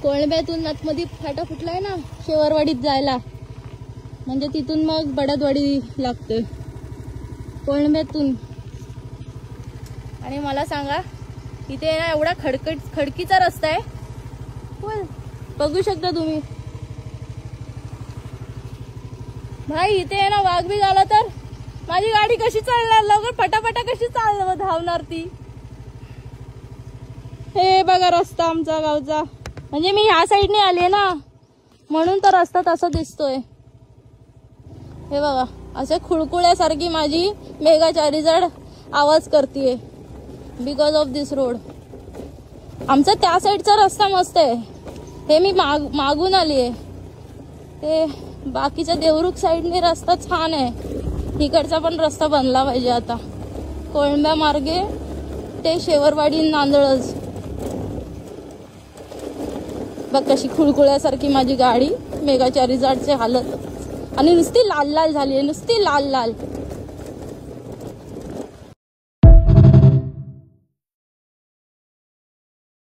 कोळंब्यातून आतमध्ये फाटा फुटलाय ना शेवरवाडीत जायला, म्हणजे तिथून मग बडदवाडी लागते कोळंब्यातून. आणि मला सांगा इथे ना एवढा खडकीचा रस्ता आहे, बघू शकता तुम्ही भाई. इथे ना वाघ बी झाला तर माझी गाडी कशी चालणार, लवकर पटापटा कशी धावणार ती. हे बघा रस्ता आमचा गावचा, म्हणजे मी ह्या साईडने आले ना म्हणून तर रस्ता तसा दिसतोय. हे बघा असे खुळकुळ्यासारखी माझी मेगा चारीजड आवाज करतीये बिकॉज ऑफ दिस रोड. आमचा त्या साईडचा रस्ता मस्त आहे, हे मी मागून आली आहे. ते बाकीच्या देवरुख साईडने रस्ता छान आहे, इकडचा पण रस्ता बनला पाहिजे आता कोळंब्या मार्गे ते शेवरवाडी नांदळज. बघ कशी खुळखुळ्यासारखी माझी गाडी मेगा चारीजडची हालत, आणि नुसती लाल लाल झाली आहे, नुसती लाल लाल.